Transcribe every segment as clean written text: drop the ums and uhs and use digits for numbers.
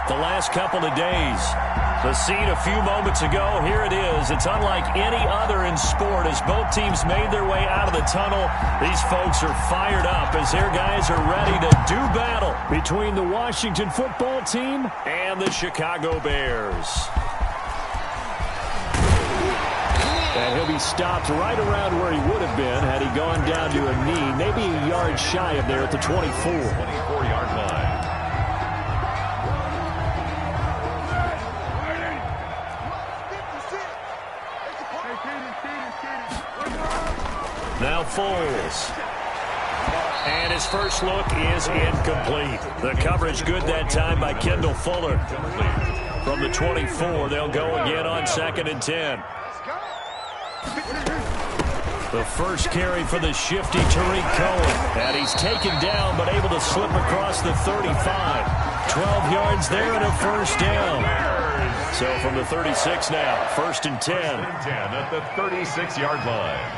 the last couple of days. The scene a few moments ago, here it is. It's unlike any other in sport as both teams made their way out of the tunnel. These folks are fired up as their guys are ready to do battle between the Washington football team and the Chicago Bears. And he'll be stopped right around where he would have been had he gone down to a knee, maybe a yard shy of there at the 24. 24-yard line. Now Foles. And his first look is incomplete. The coverage good that time by Kendall Fuller. From the 24, they'll go again on 2nd and 10. The first carry for the shifty Tariq Cohen. And he's taken down but able to slip across the 35. 12 yards there and a first down. So from the 36 now, 1st and 10. 1st and 10 at the 36-yard line.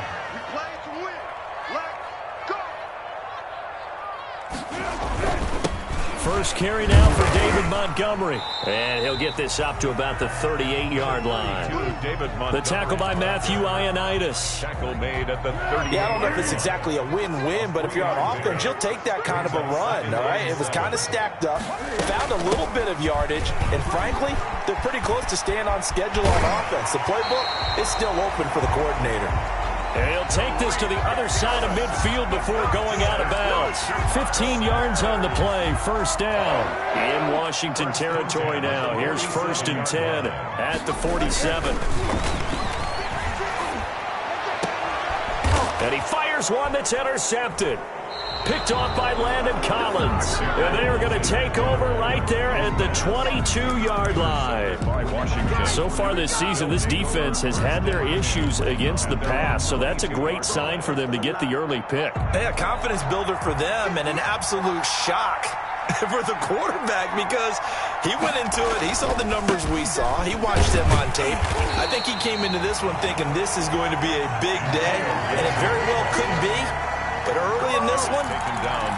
First carry now for David Montgomery. And he'll get this up to about the 38-yard line. The tackle by Matthew Ioannidis. Tackle made at the 38. Yeah, I don't know if it's exactly a win-win, but if you're on offense, you'll take that kind of a run, all right? It was kind of stacked up, found a little bit of yardage, and frankly, they're pretty close to staying on schedule on offense. The playbook is still open for the coordinator. And he'll take this to the other side of midfield before going out of bounds. 15 yards on the play, first down. In Washington territory now. Here's 1st and 10 at the 47. And he fires one that's intercepted. Picked off by Landon Collins. And they are going to take over right there at the 22-yard line. So far this season, this defense has had their issues against the pass, so that's a great sign for them to get the early pick. Yeah, confidence builder for them and an absolute shock for the quarterback because he went into it. He saw the numbers we saw. He watched them on tape. I think he came into this one thinking this is going to be a big day, and it very well could be. But early in this one,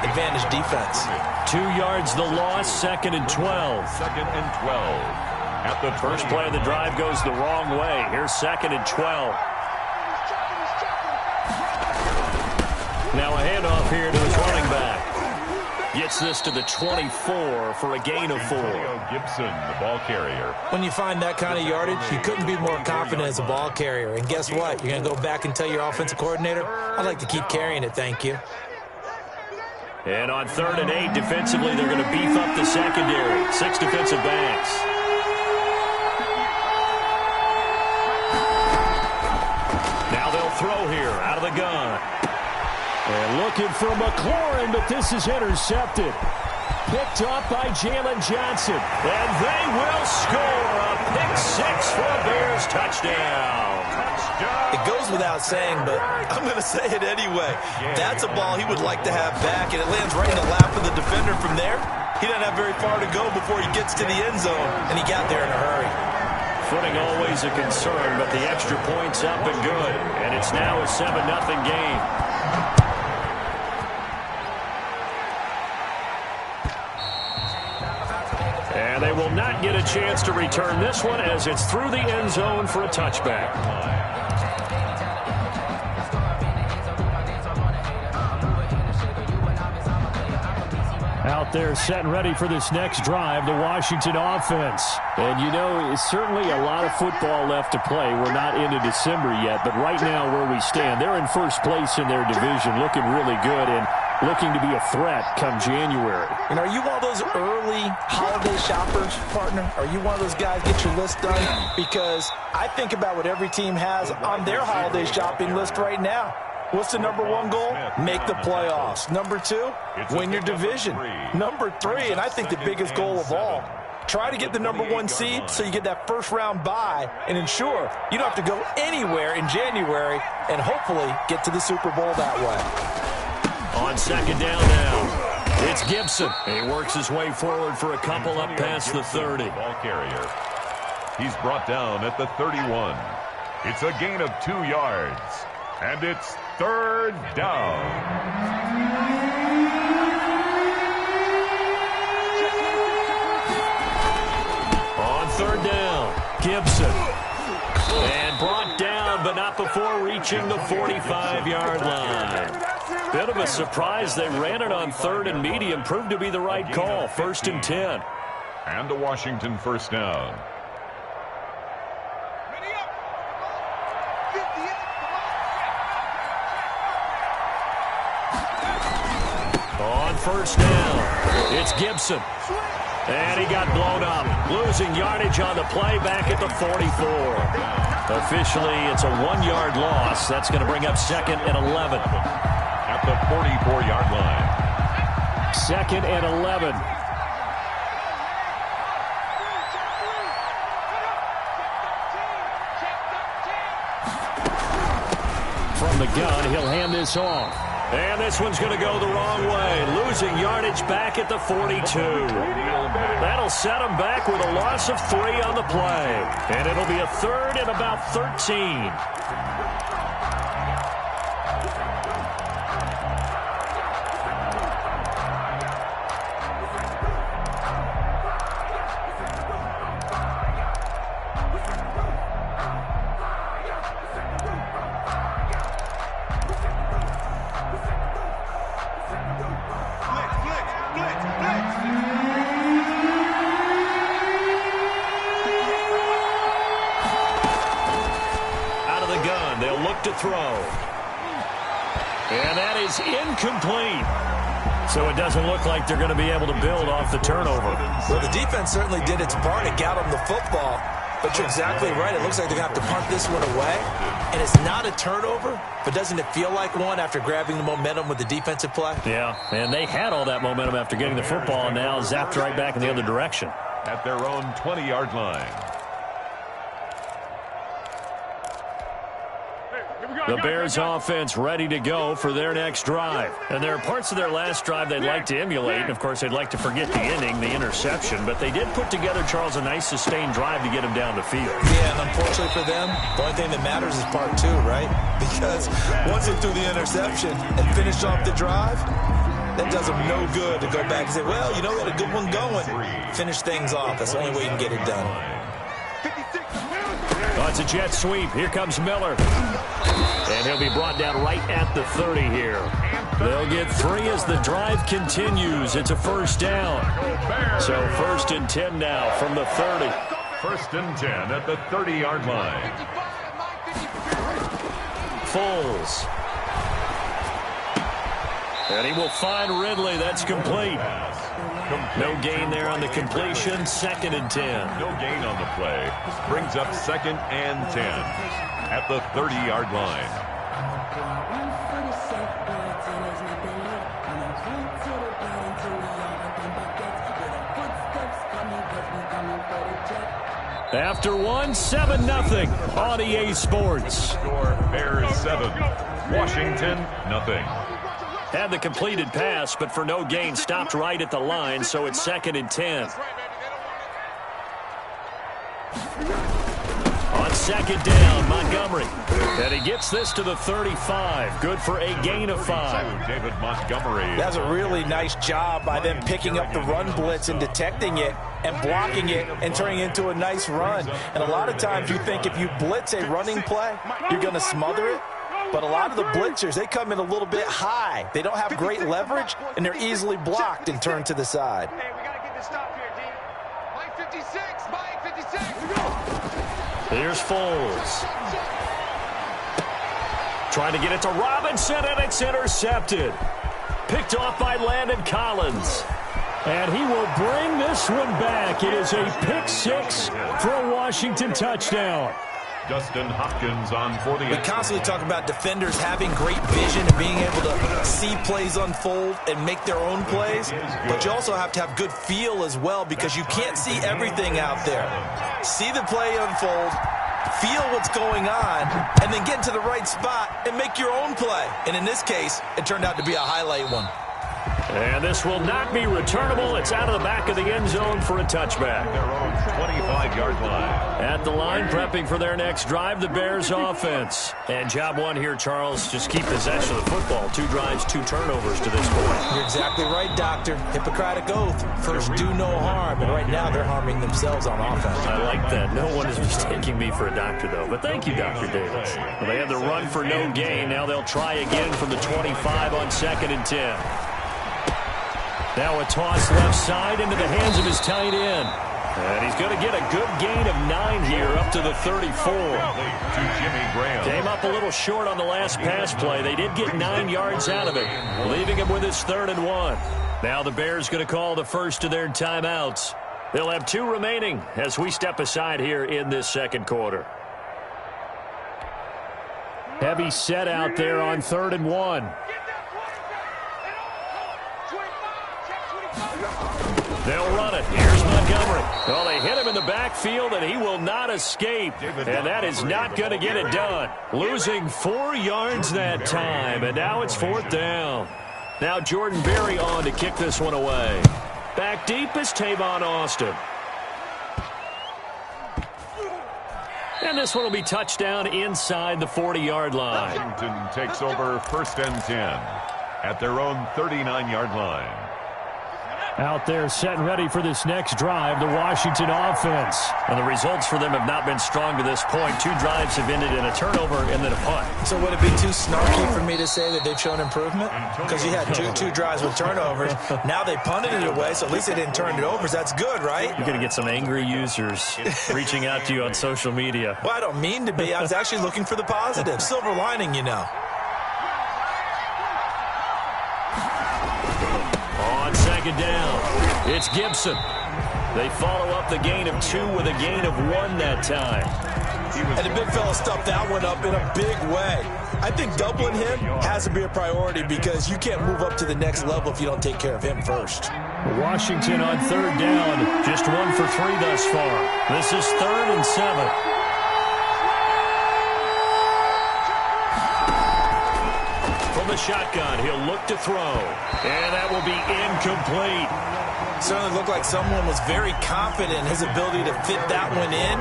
advantage defense. 2 yards the loss, 2nd and 12. 2nd and 12. At the first play of the drive goes the wrong way. Here's 2nd and 12. Now a handoff here to his running back. Gets this to the 24 for a gain of 4. Gibson, the ball carrier. When you find that kind of yardage, you couldn't be more confident as a ball carrier. And guess what? You're going to go back and tell your offensive coordinator, I'd like to keep carrying it, thank you. And on 3rd and 8, defensively, they're going to beef up the secondary. 6 defensive backs. Now they'll throw here out of the gun. And looking for McLaurin, but this is intercepted. Picked off by Jalen Johnson. And they will score a pick-6 for a Bears touchdown. It goes without saying, but I'm going to say it anyway. That's a ball he would like to have back, and it lands right in the lap of the defender from there. He doesn't have very far to go before he gets to the end zone, and he got there in a hurry. Footing always a concern, but the extra point's up and good. And it's now a 7-0 game. And they will not get a chance to return this one as it's through the end zone for a touchback. Out there set and ready for this next drive, the Washington offense. And you know, it's certainly a lot of football left to play. We're not into December yet, but right now where we stand, they're in first place in their division, looking really good and looking to be a threat come January. And are you one of those early holiday shoppers, partner? Are you one of those guys get your list done? Because I think about what every team has on their holiday shopping list right now. What's the number 1 goal? Make the playoffs. Number 2, win your division. Number 3, and I think the biggest goal of all, try to get the number 1 seed so you get that first-round bye and ensure you don't have to go anywhere in January and hopefully get to the Super Bowl that way. On 2nd down now, it's Gibson. He works his way forward for a couple up past the 30. Ball carrier. He's brought down at the 31. It's a gain of 2 yards. And it's 3rd down. Gibson. And brought down, but not before reaching the 45-yard line. Bit of a surprise. They ran it on 3rd and medium. Proved to be the right call. 1st and 10. And a Washington first down. On 1st down, it's Gibson. And he got blown up. Losing yardage on the play back at the 44. Officially, it's a 1-yard loss. That's going to bring up 2nd and 11. At the 44-yard line. 2nd and 11. From the gun, he'll hand this off. And this one's going to go the wrong way. Losing yardage back at the 42. That'll set him back with a loss of 3 on the play. And it'll be a 3rd and about 13. To throw. And that is incomplete. So it doesn't look like they're going to be able to build off the turnover. Well, the defense certainly did its part to get them the football. But you're exactly right. It looks like they're going to have to punt this one away. And it's not a turnover, but doesn't it feel like one after grabbing the momentum with the defensive play? Yeah, and they had all that momentum after getting the football and now zapped right back in the other direction. At their own 20-yard line. The Bears offense ready to go for their next drive. And there are parts of their last drive they'd like to emulate. And, of course, they'd like to forget the inning, the interception. But they did put together, Charles, a nice sustained drive to get him down the field. Yeah, and unfortunately for them, the only thing that matters is part 2, right? Because once they threw the interception and finished off the drive, that does them no good to go back and say, well, you know, we had a good one going. Finish things off. That's the only way you can get it done. Oh, it's a jet sweep. Here comes Miller. And he'll be brought down right at the 30 here. They'll get 3 as the drive continues. It's a first down. So 1st and 10 now from the 30. 1st and 10 at the 30-yard line. Foles. And he will find Ridley. That's complete. No gain there on the completion. 2nd and 10. No gain on the play. Brings up 2nd and 10 at the 30-yard line. After 7-0 on EA Sports. Score Bears 7, Washington nothing. Had the completed pass, but for no gain, stopped right at the line, so it's 2nd and 10. On 2nd down, Montgomery. And he gets this to the 35. Good for a gain of 5. David Montgomery. That's a really nice job by them picking up the run blitz and detecting it and blocking it and turning it into a nice run. And a lot of times you think if you blitz a running play, you're going to smother it. But a lot of the blitzers, they come in a little bit high. They don't have great leverage, and they're easily blocked and turned to the side. Hey, we got to get this stop here, D. Mike 56, Mike 56. Here's Foles. Trying to get it to Robinson, and it's intercepted. Picked off by Landon Collins. And he will bring this one back. It is a pick 6 for a Washington touchdown. Dustin Hopkins on for the... We constantly talk about defenders having great vision and being able to see plays unfold and make their own plays. But you also have to have good feel as well because you can't see everything out there. See the play unfold, feel what's going on, and then get into the right spot and make your own play. And in this case, it turned out to be a highlight one. And this will not be returnable. It's out of the back of the end zone for a touchback. Their own 25-yard line. At the line, prepping for their next drive, the Bears offense. And job one here, Charles, just keep possession of the football. 2 drives, 2 turnovers to this point. You're exactly right, Doctor. Hippocratic oath. First, do no harm. And right now, they're harming themselves on offense. I like that. No one is mistaking me for a doctor, though. But thank you, Dr. Davis. Well, they had the run for no gain. Now they'll try again from the 25 on 2nd and 10. Now a toss left side into the hands of his tight end. And he's going to get a good gain of 9 here up to the 34. To Jimmy Graham. Came up a little short on the last pass play. They did get 9 yards out of it, leaving him with his 3rd and 1. Now the Bears going to call the first of their timeouts. They'll have 2 remaining as we step aside here in this second quarter. Heavy set out there on 3rd and 1. They'll run it. Here's Montgomery. Well, they hit him in the backfield, and he will not escape. And that is not going to get it done. Losing 4 yards that time, and now it's 4th down. Now Jordan Berry on to kick this one away. Back deep is Tavon Austin. And this one will be touchdown inside the 40-yard line. Washington takes over 1st and 10 at their own 39-yard line. Out there set and ready for this next drive, the Washington offense. And the results for them have not been strong to this point. 2 drives have ended in a turnover and then a punt. So would it be too snarky for me to say that they've shown improvement? Because you had two drives with turnovers. Now they punted it away, so at least they didn't turn it over. So that's good, right? You're going to get some angry users reaching out to you on social media. Well, I don't mean to be. I was actually looking for the positive. Silver lining, you know. On 2nd down, it's Gibson. They follow up the gain of 2 with a gain of 1 that time. And the big fella stuffed that one up in a big way. I think doubling him has to be a priority because you can't move up to the next level if you don't take care of him first. Washington on 3rd down, just 1 for 3 thus far. This is 3rd and 7. The shotgun, he'll look to throw, and that will be incomplete. Certainly looked like someone was very confident in his ability to fit that one in.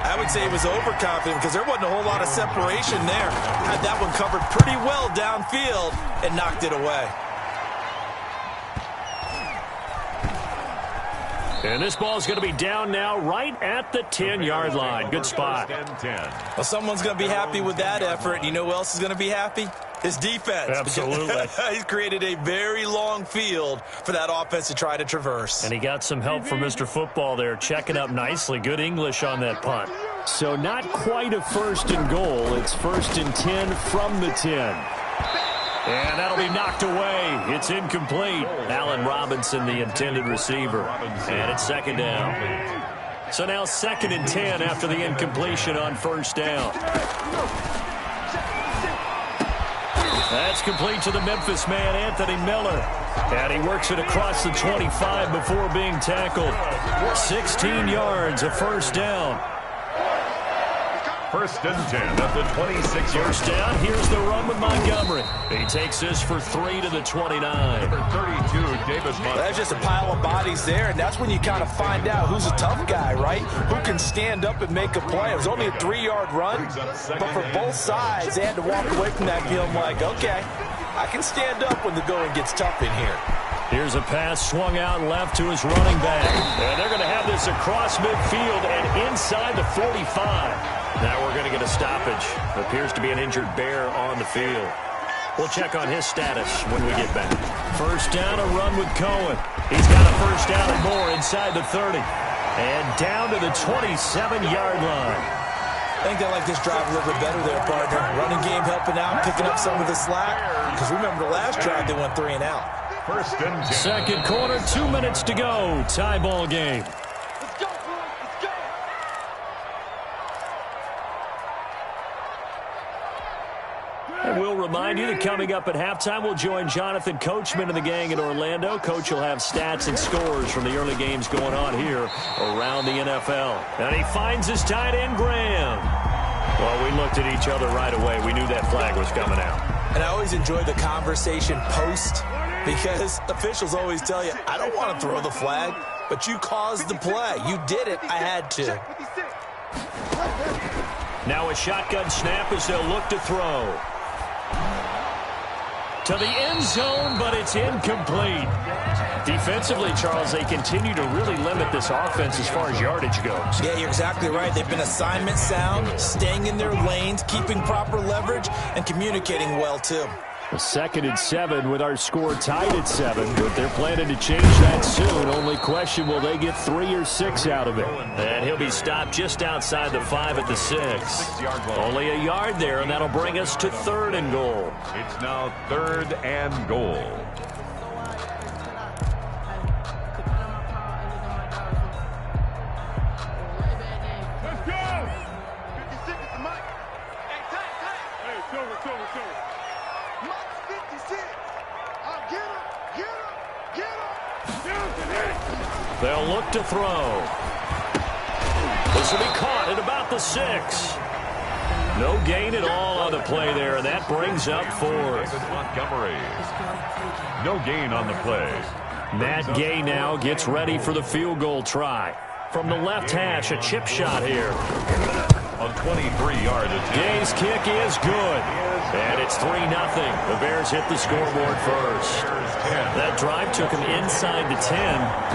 I would say he was overconfident because there wasn't a whole lot of separation there. Had that one covered pretty well downfield and knocked it away. And this ball is going to be down now right at the 10-yard line. Good spot. Well, someone's going to be happy with that effort. You know who else is going to be happy? His defense. Absolutely. He's created a very long field for that offense to try to traverse. And he got some help from Mr. Football there, checking up nicely. Good English on that punt. So not quite a 1st and goal. It's 1st and 10 from the 10. And that'll be knocked away. It's incomplete. Allen Robinson, the intended receiver. And it's 2nd down. So now 2nd and 10 after the incompletion on 1st down. That's complete to the Memphis man, Anthony Miller. And he works it across the 25 before being tackled. 16 yards, a 1st down. 1st and 10 at the 26-yard. 1st down, here's the run with Montgomery. He takes this for 3 to the 29. Number 32, David Montgomery. There's just a pile of bodies there, and that's when you kind of find out who's a tough guy, right? Who can stand up and make a play. It was only a 3-yard run, but for both sides, they had to walk away from that feeling like, okay, I can stand up when the going gets tough in here. Here's a pass swung out left to his running back. And they're going to have this across midfield and inside the 45. Now we're going to get a stoppage. Appears to be an injured Bear on the field. We'll check on his status when we get back. 1st down, a run with Cohen. He's got a 1st down and more inside the 30. And down to the 27-yard line. I think they like this drive a little bit better there, partner. Running game helping out, picking up some of the slack. Because remember the last drive, they went 3 and out. 1st and 10. Second quarter, 2 minutes to go. Tie ball game. And we'll remind you that coming up at halftime, we'll join Jonathan Coachman and the gang in Orlando. Coach will have stats and scores from the early games going on here around the NFL. And he finds his tight end, Graham. Well, we looked at each other right away. We knew that flag was coming out. And I always enjoy the conversation post because officials always tell you, I don't want to throw the flag, but you caused the play. You did it. I had to. Now a shotgun snap as they'll look to throw. To the end zone, but it's incomplete. Defensively, Charles, they continue to really limit this offense as far as yardage goes. Yeah, you're exactly right. They've been assignment sound, staying in their lanes, keeping proper leverage, and communicating well, too. A 2nd and 7 with our score tied at 7, but they're planning to change that soon. Only question, will they get 3 or 6 out of it? And he'll be stopped just outside the 5 at the 6. Only a yard there, and that'll bring us to 3rd and goal. It's now 3rd and goal. Let's go! 56 is the mic. Hey, tight. Hey, it's over. Mike's 56. Get him. They'll look to throw. This will be caught at about the 6. No gain at all on the play there, and that brings up 4th. Montgomery. No gain on the play. Matt Gay now gets ready for the field goal try. From the left hash, a chip shot here. On 23-yard attempt. Gay's kick is good. And it's 3-0. The Bears hit the scoreboard first. That drive took him inside the 10.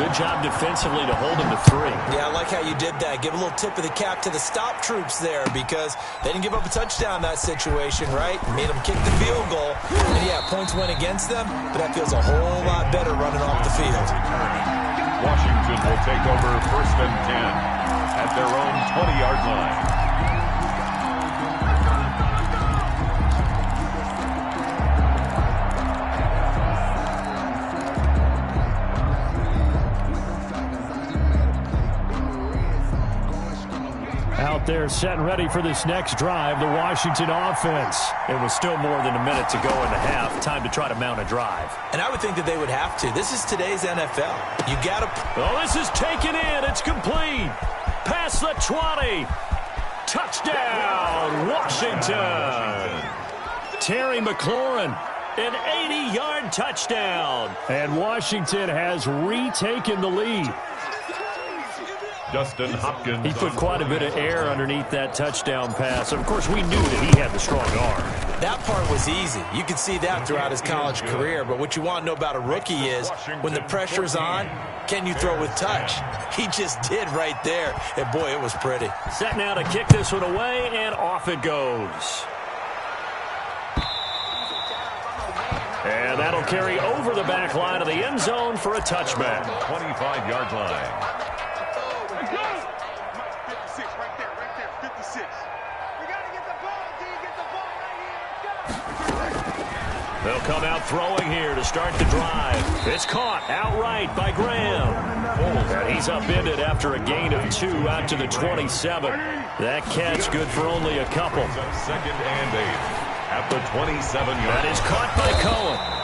Good job defensively to hold him to 3. Yeah, I like how you did that. Give a little tip of the cap to the stop troops there because they didn't give up a touchdown in that situation, right? Made them kick the field goal. And, yeah, points went against them, but that feels a whole lot better running off the field. Washington will take over 1st and 10 at their own 20-yard line. Out there setting ready for this next drive, the Washington offense. It was still more than a minute to go in the half. Time to try to mount a drive. And I would think that they would have to. This is today's NFL. You got to... Oh, this is taken in. It's complete. Past the 20. Touchdown, Washington. Terry McLaurin, an 80-yard touchdown. And Washington has retaken the lead. Justin Hopkins. He put quite a bit of air underneath that touchdown pass. Of course, we knew that he had the strong arm. That part was easy. You could see that throughout his college career. But what you want to know about a rookie is when the pressure's on, can you throw with touch? He just did right there. And, boy, it was pretty. Set now to kick this one away, and off it goes. And that'll carry over the back line of the end zone for a touchback. 25-yard line. They'll come out throwing here to start the drive. It's caught outright by Graham. And he's upended after a gain of 2 out to the 27. That catch good for only a couple. 2nd and 8 at the 27-yard. That is caught by Cohen.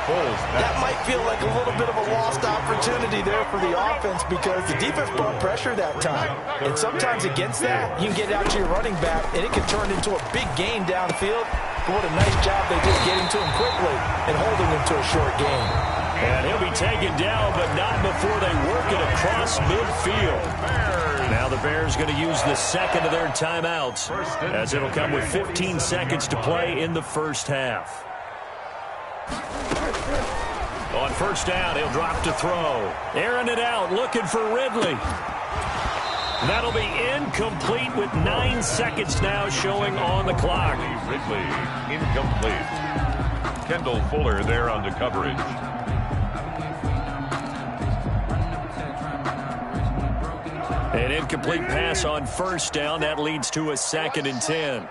That might feel like a little bit of a lost opportunity there for the offense because the defense brought pressure that time. And sometimes against that, you can get out to your running back, and it can turn into a big gain downfield. But what a nice job they did getting to him quickly and holding him to a short gain. And he'll be taken down, but not before they work it across midfield. Now the Bears going to use the 2nd of their timeouts as it'll come with 15 seconds to play in the first half. On first down, he'll drop to throw. Airing it out, looking for Ridley. That'll be incomplete with 9 seconds now showing on the clock. Ridley, incomplete. Kendall Fuller there on the coverage. An incomplete pass on first down. That leads to a 2nd and 10.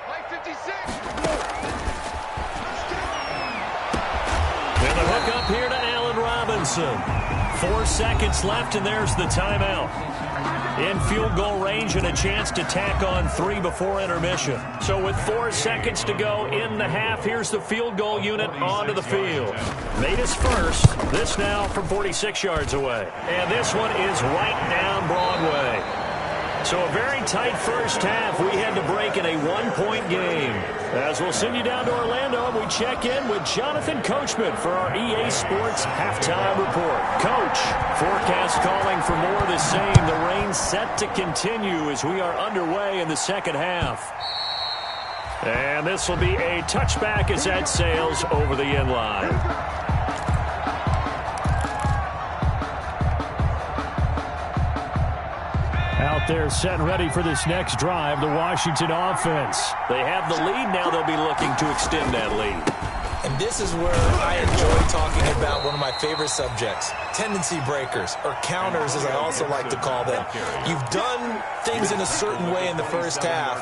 Play 56. And the hook up here to Allen Robinson. 4 seconds left, and there's the timeout. In field goal range and a chance to tack on 3 before intermission. So with 4 seconds to go in the half, here's the field goal unit onto the field. Made his first. This now from 46 yards away. And this one is right down Broadway. So a very tight first half. We had to break in a one-point game. As we'll send you down to Orlando, and we check in with Jonathan Coachman for our EA Sports Halftime Report. Coach, forecast calling for more of the same. The rain set to continue as we are underway in the second half. And this will be a touchback as that sails over the end line. Out there set and ready for this next drive, the Washington offense. They have the lead now. They'll be looking to extend that lead. And this is where I enjoy talking about one of my favorite subjects, tendency breakers, or counters as I also like to call them. You've done things in a certain way in the first half,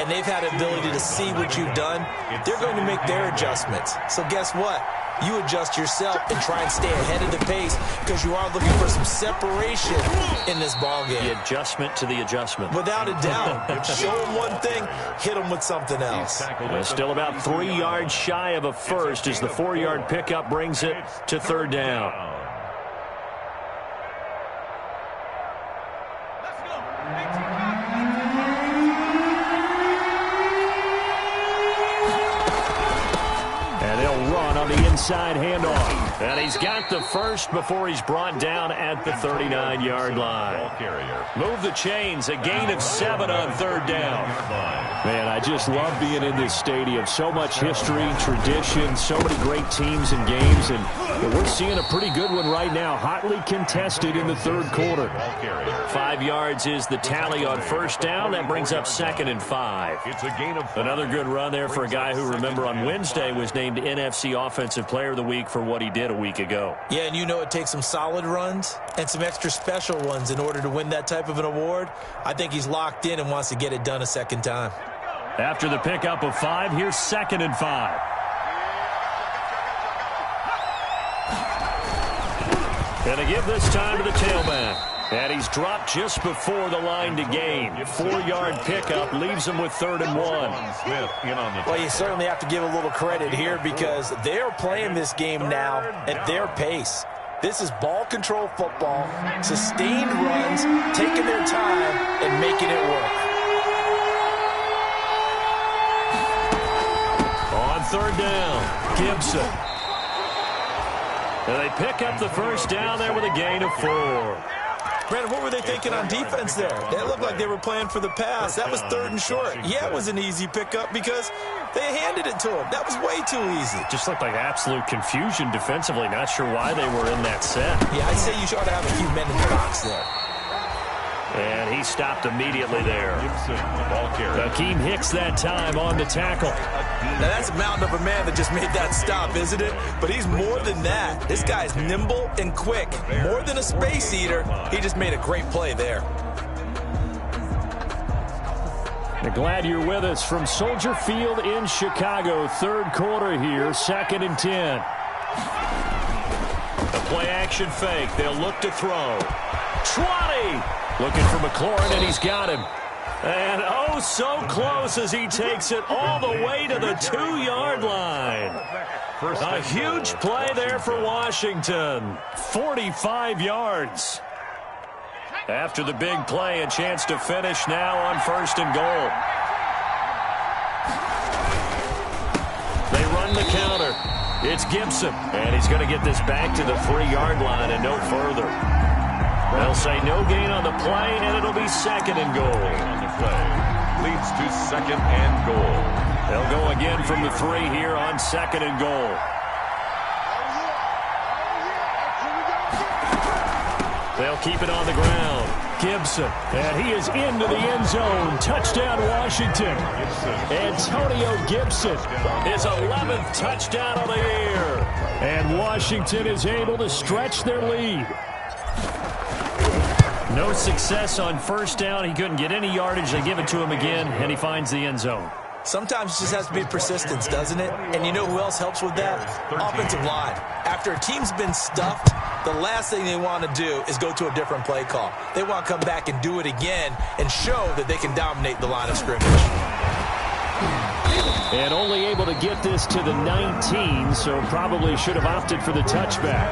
and they've had the ability to see what you've done. They're going to make their adjustments. So guess what? You adjust yourself and try and stay ahead of the pace because you are looking for some separation in this ballgame. The adjustment to the adjustment. Without a doubt. Show them one thing, hit them with something else. Still about 3 yards shy of a first as the 4-yard pickup brings it to third down. Inside handoff. And he's got the first before he's brought down at the 39-yard line. Move the chains. A gain of 7 on third down. Man, I just love being in this stadium. So much history, tradition, so many great teams and games. And we're seeing a pretty good one right now. Hotly contested in the third quarter. 5 yards is the tally on first down. That brings up 2nd and 5. It's a gain of 5. Another good run there for a guy who, remember, on Wednesday was named NFC Offensive Player of the Week for what he did a week ago. Yeah, and you know it takes some solid runs and some extra special ones in order to win that type of an award. I think he's locked in and wants to get it done a second time. After the pickup of 5, here's 2nd and 5. And a give this time to the tailback. And he's dropped just before the line to gain. 4-yard pickup leaves him with 3rd and 1. Well, you certainly have to give a little credit here because they're playing this game now at their pace. This is ball control football, sustained runs, taking their time and making it work. On third down, Gibson. And they pick up the first down there with a gain of 4. Brandon, what were they thinking on defense there? They looked like they were playing for the pass. That was 3rd and short. Yeah, it was an easy pickup because they handed it to him. That was way too easy. Just looked like absolute confusion defensively. Not sure why they were in that set. Yeah, I'd say you should have a few men in the box there. And he stopped immediately there. Akeem Hicks that time on the tackle. Now that's a mountain of a man that just made that stop, isn't it? But he's more than that. This guy's nimble and quick. More than a space eater. He just made a great play there. Glad you're with us from Soldier Field in Chicago. Third quarter here, 2nd and 10. A play-action fake. They'll look to throw. 20! Looking for McLaurin, and he's got him. And oh, so close as he takes it all the way to the 2-yard line. A huge play there for Washington. 45 yards. After the big play, a chance to finish now on 1st and goal. They run the counter. It's Gibson, and he's going to get this back to the 3-yard line and no further. They'll say no gain on the play, and it'll be 2nd and goal. On the play leads to 2nd and goal. They'll go again from the 3 here on 2nd and goal. They'll keep it on the ground. Gibson, and he is into the end zone. Touchdown, Washington. Antonio Gibson, his 11th touchdown of the year. And Washington is able to stretch their lead. No success on first down. He couldn't get any yardage. They give it to him again, and he finds the end zone. Sometimes it just has to be persistence, doesn't it? And you know who else helps with that? Offensive line. After a team's been stuffed, the last thing they want to do is go to a different play call. They want to come back and do it again and show that they can dominate the line of scrimmage. And only able to get this to the 19, so probably should have opted for the touchback.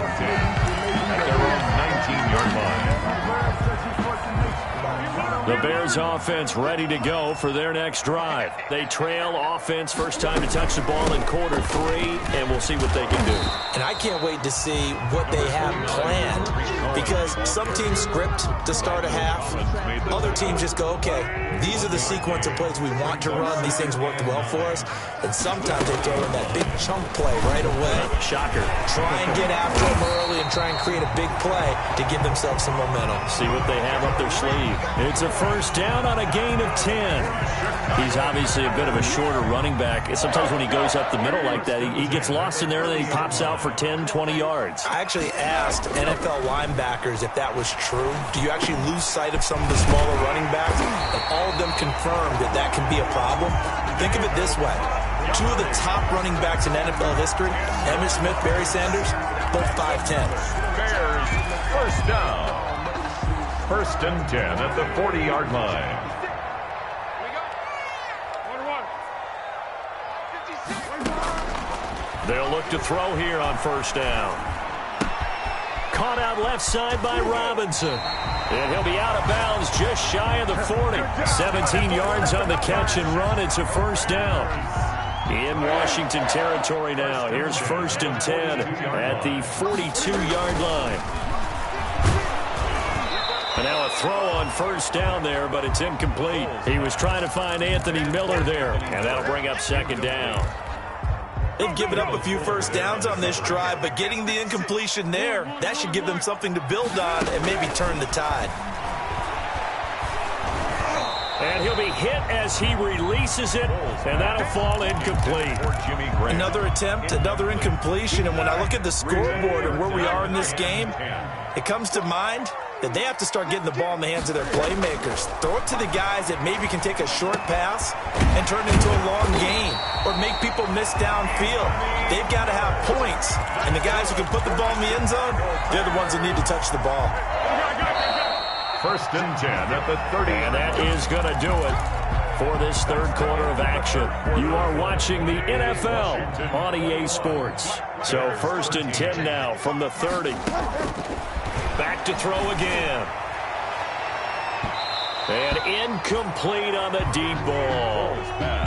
At their own 19-yard line. The Bears offense ready to go for their next drive. They trail offense, first time to touch the ball in quarter 3, and we'll see what they can do. And I can't wait to see what they have planned, because some teams script to start a half. Other teams just go, okay, these are the sequence of plays we want to run. These things worked well for us. And sometimes they throw in that big chunk play right away. Shocker. Try and get after them early and try and create a big play to give themselves some momentum. See what they have up their sleeve. It's a first down on a gain of 10. He's obviously a bit of a shorter running back. Sometimes when he goes up the middle like that, he gets lost in there, and then he pops out for 10, 20 yards. I actually asked NFL linebackers if that was true. Do you actually lose sight of some of the smaller running backs? And all of them confirmed that that can be a problem. Think of it this way. 2 of the top running backs in NFL history, Emmitt Smith, Barry Sanders, both 5'10". Bears, first down. First and 10 at the 40-yard line. They'll look to throw here on first down. Caught out left side by Robinson. And he'll be out of bounds just shy of the 40. 17 yards on the catch and run. It's a first down. In Washington territory now. Here's first and 10 at the 42-yard line. And now a throw on first down there, but it's incomplete. He was trying to find Anthony Miller there, and that'll bring up second down. They've given up a few first downs on this drive, but getting the incompletion there, that should give them something to build on and maybe turn the tide. And he'll be hit as he releases it, and that'll fall incomplete. Another attempt, another incompletion, and when I look at the scoreboard and where we are in this game, it comes to mind that they have to start getting the ball in the hands of their playmakers. Throw it to the guys that maybe can take a short pass and turn it into a long gain or make people miss downfield. They've got to have points, and the guys who can put the ball in the end zone, they're the ones that need to touch the ball. First and 10 at the 30. And that is going to do it for this third quarter of action. You are watching the NFL on EA Sports. So first and 10 now from the 30. Back to throw again. And incomplete on the deep ball.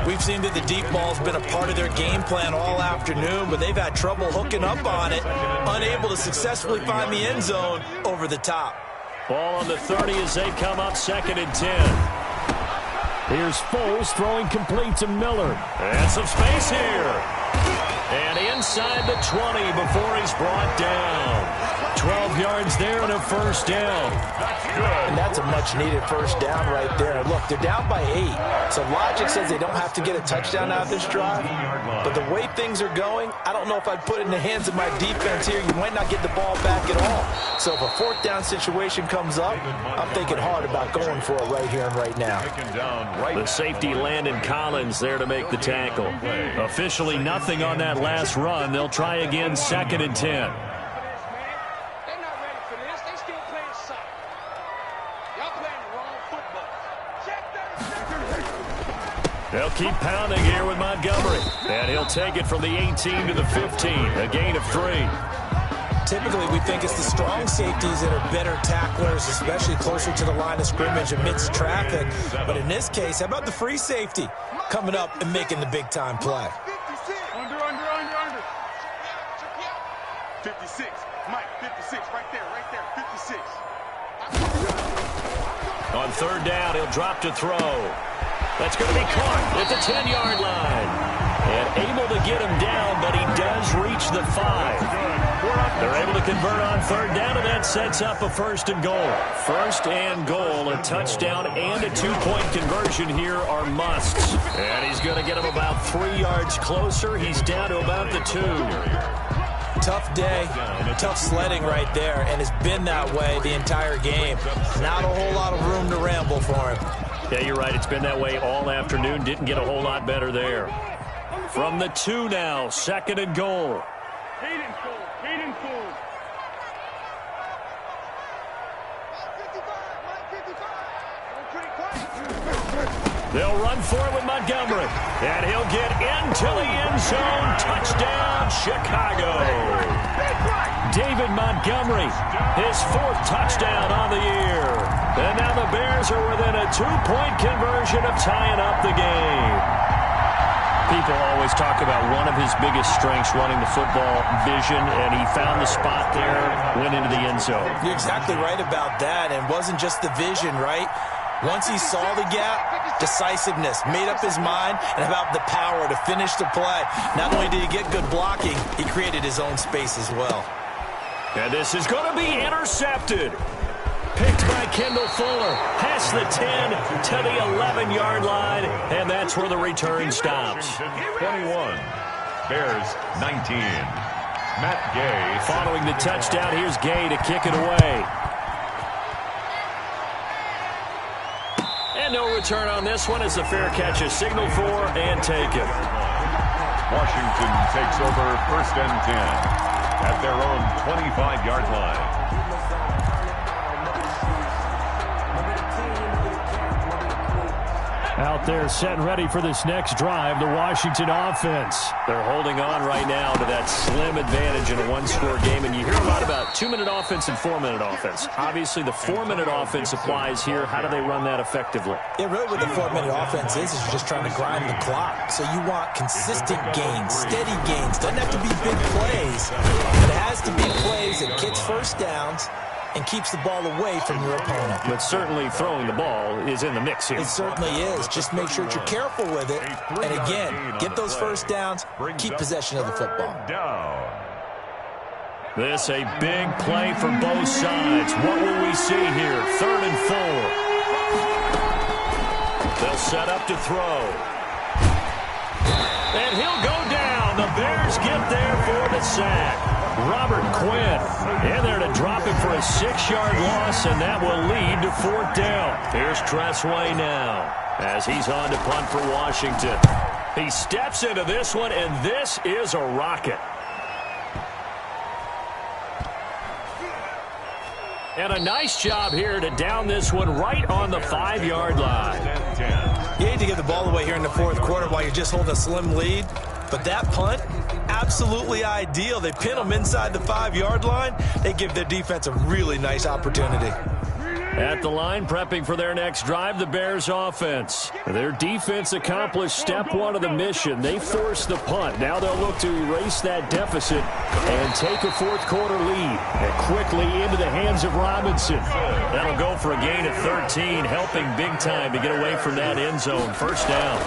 We've seen that the deep ball's been a part of their game plan all afternoon, but they've had trouble hooking up on it, unable to successfully find the end zone over the top. Ball on the 30 as they come up second and 10. Here's Foles throwing complete to Miller. And some space here. And inside the 20 before he's brought down. 12 yards there and a first down. And that's a much-needed first down right there. Look, they're down by 8. So logic says they don't have to get a touchdown out of this drive. But the way things are going, I don't know if I'd put it in the hands of my defense here. You might not get the ball back at all. So if a fourth down situation comes up, I'm thinking hard about going for it right here and right now. The safety Landon Collins there to make the tackle. Officially nothing on that last run. They'll try again second and 10. They'll keep pounding here with Montgomery. And he'll take it from the 18 to the 15. A gain of 3. Typically, we think it's the strong safeties that are better tacklers, especially closer to the line of scrimmage amidst traffic. But in this case, how about the free safety coming up and making the big-time play? Under. 56. Mike, 56. Right there. 56. On third down, he'll drop to throw. That's going to be caught at the 10-yard line. And able to get him down, but he does reach the 5. They're able to convert on third down, and that sets up a first and goal. First and goal, a touchdown and a 2-point conversion here are musts. And he's going to get him about 3 yards closer. He's down to about the 2. Tough day, tough sledding right there, and it's been that way the entire game. Not a whole lot of room to ramble for him. Yeah, you're right. It's been that way all afternoon. Didn't get a whole lot better there. From the 2 now, second and goal. Hayden full. They'll run for it with Montgomery. And he'll get into the end zone. Touchdown, Chicago. David Montgomery, his 4th touchdown on the year. And now the Bears are within a 2-point conversion of tying up the game. People always talk about one of his biggest strengths running the football, vision, and he found the spot there, went into the end zone. You're exactly right about that, and it wasn't just the vision, right? Once he saw the gap, decisiveness, made up his mind, and about the power to finish the play. Not only did he get good blocking, he created his own space as well. And this is going to be intercepted. Picked by Kendall Fuller, past the 10 to the 11-yard line, and that's where the return stops. 21, Bears 19. Matt Gay. Following the touchdown, here's Gay to kick it away. And no return on this one as the fair catch is signaled for and taken. Washington takes over 1st and 10 at their own 25-yard line. Out there set and ready for this next drive, the Washington offense. They're holding on right now to that slim advantage in a one-score game, and you hear a lot about 2-minute offense and 4-minute offense. Obviously, the 4-minute offense applies here. How do they run that effectively? Yeah, really what the 4-minute offense is you're just trying to grind the clock. So you want consistent gains, steady gains. Doesn't have to be big plays, but it has to be plays that gets first downs and keeps the ball away from your opponent. But certainly throwing the ball is in the mix here. It certainly is. Just make sure that you're careful with it. And again, get those first downs, keep possession of the football. This a big play for both sides. What will we see here? 3rd and 4. They'll set up to throw. And he'll go down. The Bears get there for the sack. Robert Quinn in there to drop it for a 6-yard loss, and that will lead to 4th down. Here's Tressway now as he's on to punt for Washington. He steps into this one, and this is a rocket. And a nice job here to down this one right on the 5-yard line. You need to get the ball away here in the 4th quarter while you're just holding a slim lead. But that punt, absolutely ideal. They pin them inside the 5-yard line. They give their defense a really nice opportunity. At the line, prepping for their next drive, the Bears offense. Their defense accomplished step 1 of the mission. They forced the punt. Now they'll look to erase that deficit and take a 4th quarter lead. And quickly into the hands of Robinson. That'll go for a gain of 13, helping big time to get away from that end zone. 1st down.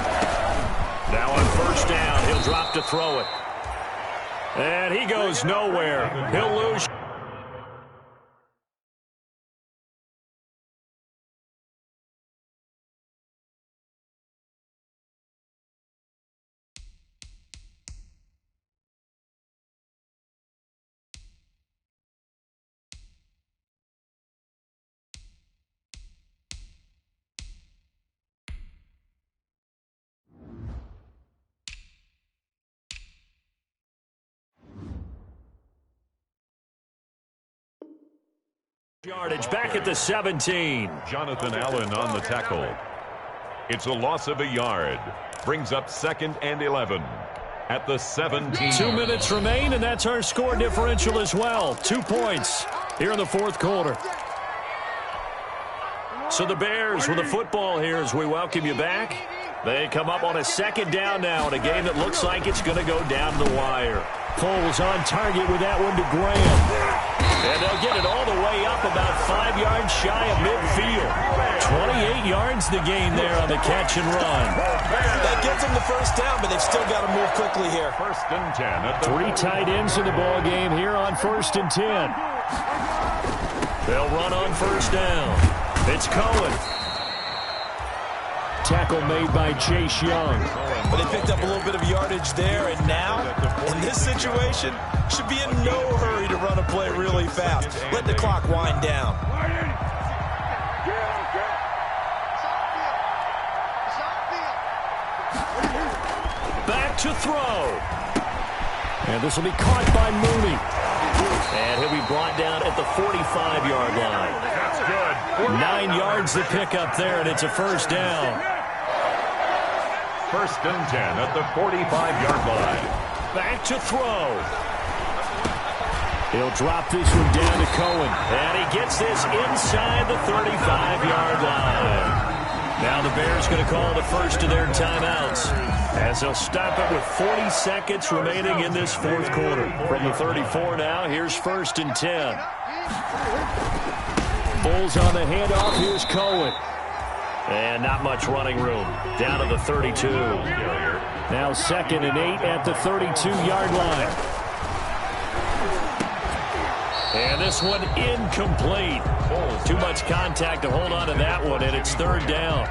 Now on 1st down, he'll drop to throw it. And he goes nowhere. He'll lose. Yardage back at the 17. Jonathan Allen on the tackle. It's a loss of a yard. Brings up 2nd and 11 at the 17. 2 minutes remain, and that's our score differential as well. 2 points here in the 4th quarter. So the Bears with the football here as we welcome you back. They come up on a 2nd down now in a game that looks like it's going to go down the wire. Foles on target with that one to Graham. And they'll get it all the way up about 5 yards shy of midfield. 28 yards the gain there on the catch and run. That gets them the 1st down, but they've still got to move quickly here. 1st and 10. At the 3 tight ends in the ball game here on 1st and 10. They'll run on 1st down. It's Cohen. Tackle made by Chase Young. But they picked up a little bit of yardage there, and now, in this situation, should be in no hurry to run a play really fast. Let the clock wind down. Back to throw. And this will be caught by Mooney. And he'll be brought down at the 45-yard line. That's good. 9 yards to pick up there, and it's a 1st down. 1st and 10 at the 45-yard line. Back to throw. He'll drop this one down to Cohen. And he gets this inside the 35-yard line. Now the Bears going to call the first of their timeouts as they'll stop it with 40 seconds remaining in this fourth quarter. From the 34 now, here's 1st and 10. Bulls on the handoff. Here's Cohen. And not much running room. Down to the 32. Now 2nd and 8 at the 32-yard line. And this one incomplete. Too much contact to hold on to that one, and it's 3rd down.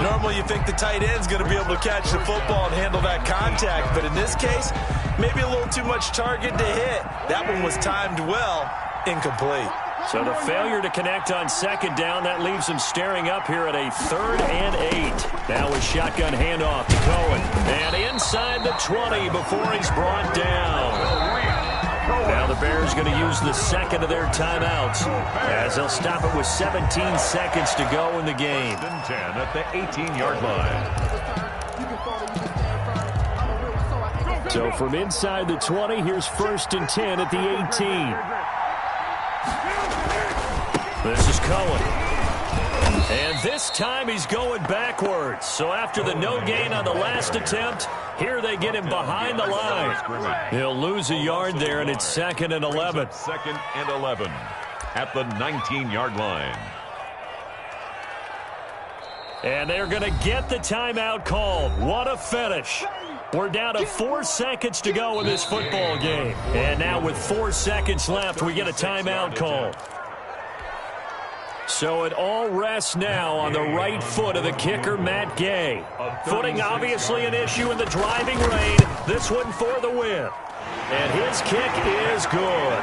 Normally you think the tight end's going to be able to catch the football and handle that contact, but in this case, maybe a little too much target to hit. That one was timed well, incomplete. So the failure to connect on 2nd down, that leaves him staring up here at a 3rd and 8. Now a shotgun handoff to Cohen. And inside the 20 before he's brought down. Now the Bears going to use the 2nd of their timeouts as they'll stop it with 17 seconds to go in the game. 10 at the 18-yard line. So from inside the 20, here's 1st and 10 at the 18. This is Cohen. And this time he's going backwards. So after the no gain on the last attempt, here they get him behind the line. He'll lose a yard there, and it's 2nd and 11. 2nd and 11 at the 19-yard line. And they're going to get the timeout called. What a finish. We're down to 4 seconds to go in this football game. And now with 4 seconds left, we get a timeout call. So it all rests now on the right foot of the kicker, Matt Gay. Footing obviously an issue in the driving rain. This one for the win. And his kick is good.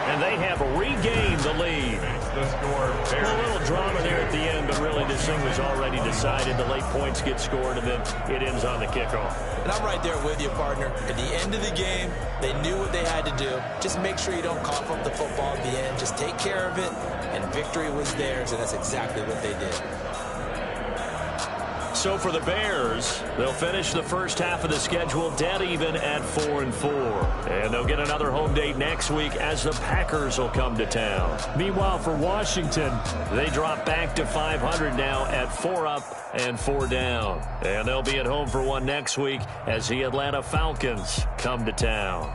And they have regained the lead. A little drama there at the end, but really this thing was already decided. The late points get scored, and then it ends on the kickoff. And I'm right there with you, partner. At the end of the game, they knew what they had to do. Just make sure you don't cough up the football at the end. Just take care of it, and victory was theirs, and that's exactly what they did. So for the Bears, they'll finish the first half of the schedule dead even at 4-4. And they'll get another home date next week as the Packers will come to town. Meanwhile, for Washington, they drop back to 500 now at 4 up and 4 down. And they'll be at home for one next week as the Atlanta Falcons come to town.